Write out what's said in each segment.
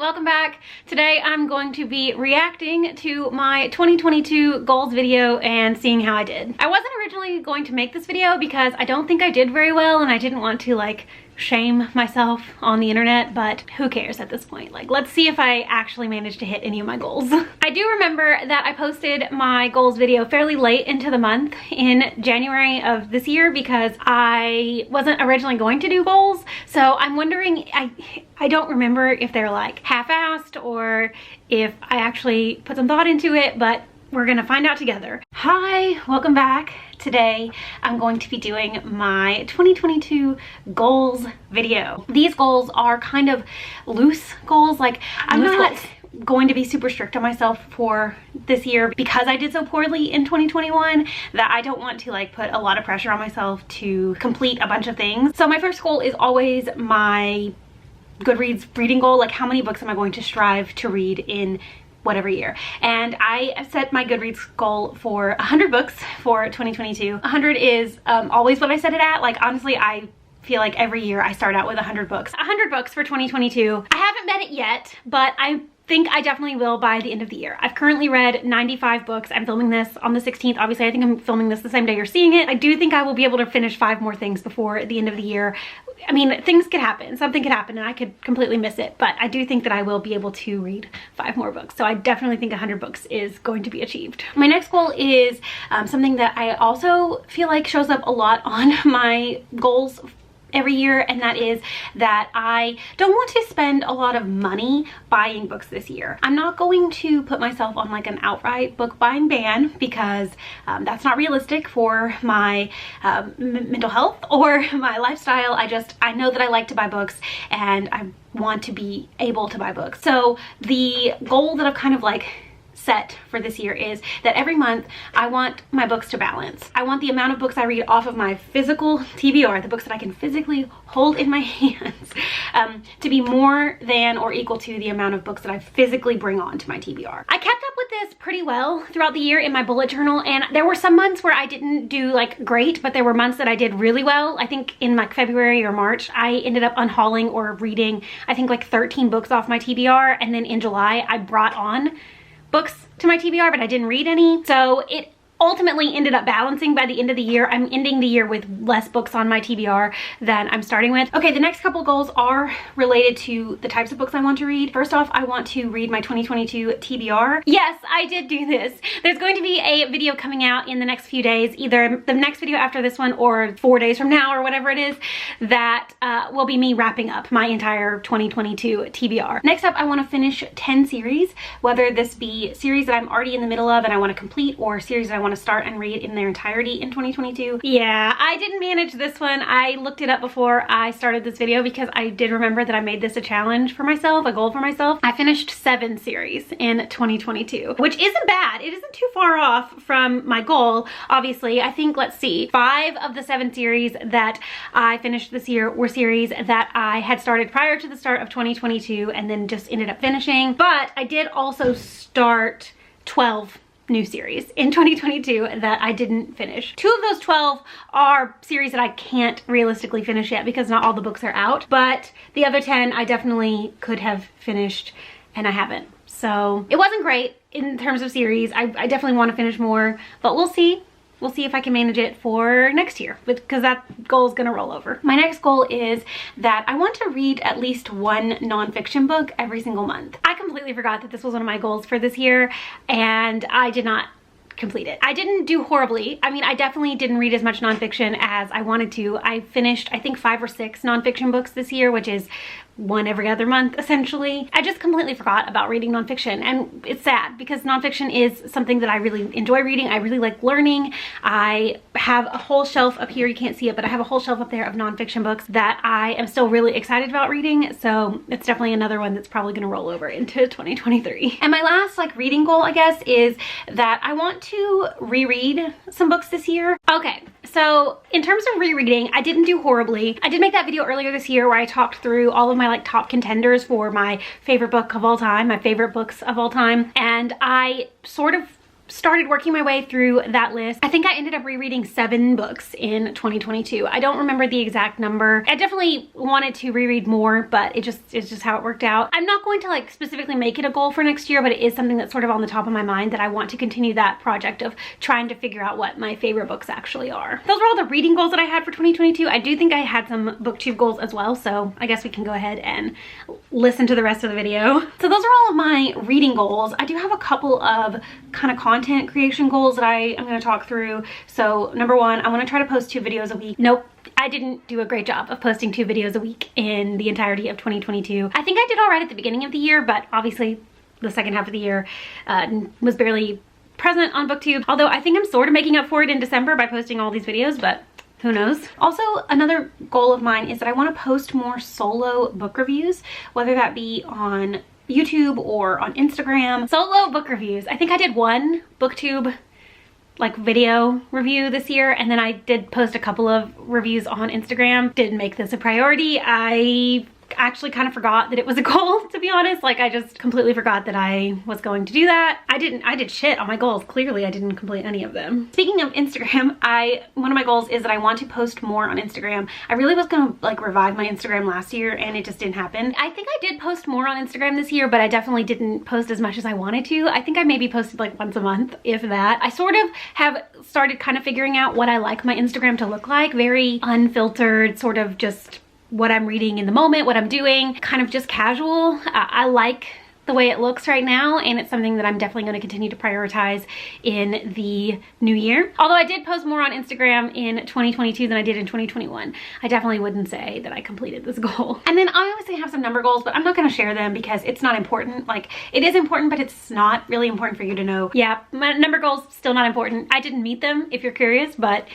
welcome back. Today I'm going to be reacting to my 2022 goals video and seeing how I did. I wasn't originally going to make this video because I don't think I did very well and I didn't want to like shame myself on the internet, but who cares at this point? Like, let's see if I actually managed to hit any of my goals. I do remember that I posted my goals video fairly late into the month in January of this year because I wasn't originally going to do goals. So I'm wondering, I don't remember if they're like half-assed or if I actually put some thought into it, but we're gonna find out together. Hi, welcome back. Today I'm going to be doing my 2022 goals video. These goals are kind of loose goals. Like, I'm not going to be super strict on myself for this year because I did so poorly in 2021 that I don't want to like put a lot of pressure on myself to complete a bunch of things. So my first goal is always my Goodreads reading goal. Like, how many books am I going to strive to read in whatever year? And I set my Goodreads goal for 100 books for 2022. 100 is always what I set it at. Like, honestly, I feel like every year I start out with 100 books. 100 books for 2022. I haven't met it yet, but I think I definitely will by the end of the year. I've currently read 95 books. I'm filming this on the 16th. Obviously, I think I'm filming this the same day you're seeing it. I do think I will be able to finish 5 more things before the end of the year. I mean, things could happen. Something could happen and I could completely miss it, but I do think that I will be able to read 5 more books. So I definitely think 100 books is going to be achieved. My next goal is something that I also feel like shows up a lot on my goals every year, and that is that I don't want to spend a lot of money buying books this year. I'm not going to put myself on like an outright book buying ban because that's not realistic for my mental health or my lifestyle. I know that I like to buy books and I want to be able to buy books. So the goal that I've kind of like set for this year is that every month I want my books to balance. I want the amount of books I read off of my physical TBR, the books that I can physically hold in my hands, to be more than or equal to the amount of books that I physically bring on to my TBR. I kept up with this pretty well throughout the year in my bullet journal, and there were some months where I didn't do like great, but there were months that I did really well. I think in like February or March, I ended up unhauling or reading, I think like 13 books off my TBR, and then in July, I brought on books to my TBR, but I didn't read any. So it ultimately ended up balancing by the end of the year. I'm ending the year with less books on my TBR than I'm starting with. Okay, the next couple goals are related to the types of books I want to read. First off, I want to read my 2022 TBR. Yes, I did do this. There's going to be a video coming out in the next few days, either the next video after this one or 4 days from now or whatever it is, that will be me wrapping up my entire 2022 TBR. Next up, I want to finish 10 series, whether this be series that I'm already in the middle of and I want to complete, or series that I want to start and read in their entirety in 2022. Yeah, I didn't manage this one. I looked it up before I started this video because I did remember that I made this a challenge for myself, a goal for myself. I finished 7 series in 2022, which isn't bad. It isn't too far off from my goal. Obviously, I think, let's see, 5 of the 7 series that I finished this year were series that I had started prior to the start of 2022 and then just ended up finishing. But I did also start 12 new series in 2022 that I didn't finish. 2 of those 12 are series that I can't realistically finish yet because not all the books are out, but the other 10 I definitely could have finished and I haven't. So it wasn't great in terms of series. I definitely want to finish more, but we'll see. We'll see if I can manage it for next year because that goal is gonna roll over. My next goal is that I want to read at least 1 nonfiction book every single month. I completely forgot that this was one of my goals for this year and I did not complete it. I didn't do horribly. I mean, I definitely didn't read as much nonfiction as I wanted to. I finished, I think, 5 or 6 nonfiction books this year, which is 1 every other month, essentially. I just completely forgot about reading nonfiction, and it's sad because nonfiction is something that I really enjoy reading. I really like learning. I have a whole shelf up here, you can't see it, but I have a whole shelf up there of nonfiction books that I am still really excited about reading, so it's definitely another one that's probably gonna roll over into 2023. And my last like reading goal, I guess, is that I want to reread some books this year. Okay, so in terms of rereading, I didn't do horribly. I did make that video earlier this year where I talked through all of my like top contenders for my favorite book of all time, my favorite books of all time, and I sort of started working my way through that list. I think I ended up rereading 7 books in 2022. I don't remember the exact number. I definitely wanted to reread more, but it's just how it worked out. I'm not going to like specifically make it a goal for next year, but it is something that's sort of on the top of my mind that I want to continue that project of trying to figure out what my favorite books actually are. Those were all the reading goals that I had for 2022. I do think I had some booktube goals as well, so I guess we can go ahead and listen to the rest of the video. So those are all of my reading goals. I do have a couple of kind of content creation goals that I am going to talk through. So number 1, I want to try to post 2 videos a week. Nope, I didn't do a great job of posting 2 videos a week in the entirety of 2022. I think I did all right at the beginning of the year, but obviously the second half of the year was barely present on booktube. Although I think I'm sort of making up for it in December by posting all these videos, but who knows? Also, another goal of mine is that I want to post more solo book reviews, whether that be on YouTube or on Instagram. Solo book reviews. I think I did 1 booktube like video review this year, and then I did post a couple of reviews on Instagram. Didn't make this a priority. I actually kind of forgot that it was a goal, to be honest. Like, I just completely forgot that I was going to do that. I did shit on my goals. Clearly I didn't complete any of them. Speaking of Instagram, one of my goals is that I want to post more on Instagram. I really was gonna like revive my Instagram last year, and it just didn't happen. I think I did post more on Instagram this year, but I definitely didn't post as much as I wanted to. I think I maybe posted like once a month, if that. I sort of have started kind of figuring out what I like my Instagram to look like. Very unfiltered, sort of just what I'm reading in the moment, what I'm doing, kind of just casual. I like the way it looks right now, and it's something that I'm definitely going to continue to prioritize in the new year. Although I did post more on Instagram in 2022 than I did in 2021. I definitely wouldn't say that I completed this goal. And then I obviously have some number goals, but I'm not going to share them because it's not important. Like, it is important, but it's not really important for you to know. Yeah, my number goals still not important. I didn't meet them, if you're curious, but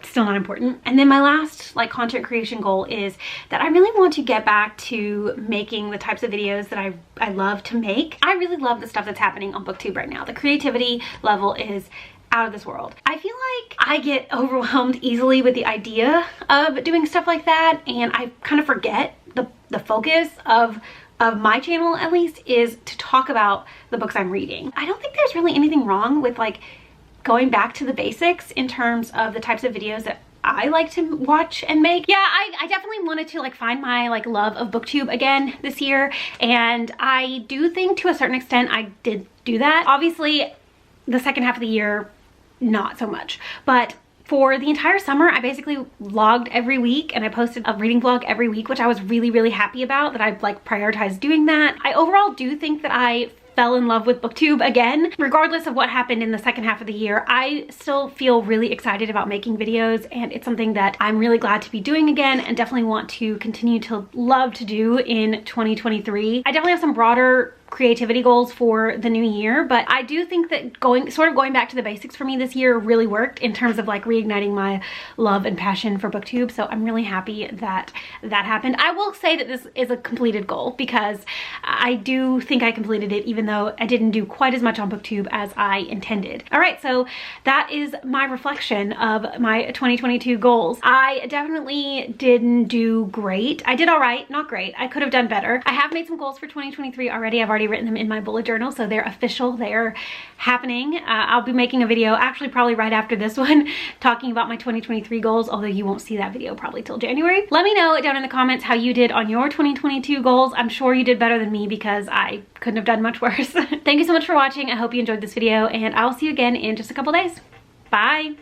still not important. And then my last like content creation goal is that I really want to get back to making the types of videos that I love to make. I really love the stuff that's happening on booktube right now. The creativity level is out of this world. I feel like I get overwhelmed easily with the idea of doing stuff like that, and I kind of forget the focus of my channel, at least, is to talk about the books I'm reading. I don't think there's really anything wrong with like going back to the basics in terms of the types of videos that I like to watch and make. Yeah, I definitely wanted to like find my like love of booktube again this year, and I do think to a certain extent I did do that. Obviously the second half of the year not so much, but for the entire summer I basically vlogged every week, and I posted a reading vlog every week, which I was really happy about, that I like prioritized doing that. I overall do think that I fell in love with booktube again. Regardless of what happened in the second half of the year, I still feel really excited about making videos, and it's something that I'm really glad to be doing again and definitely want to continue to love to do in 2023. I definitely have some broader creativity goals for the new year, but I do think that going back to the basics for me this year really worked in terms of like reigniting my love and passion for booktube. So I'm really happy that that happened. I will say that this is a completed goal because I do think I completed it, even though I didn't do quite as much on booktube as I intended. All right, so that is my reflection of my 2022 goals. I definitely didn't do great. I did all right, not great. I could have done better. I have made some goals for 2023 already. I've already written them in my bullet journal, so they're official, they're happening. I'll be making a video actually probably right after this one talking about my 2023 goals, although you won't see that video probably till January. Let me know down in the comments how you did on your 2022 goals. I'm sure you did better than me because I couldn't have done much worse. Thank you so much for watching. I hope you enjoyed this video, and I'll see you again in just a couple days. Bye.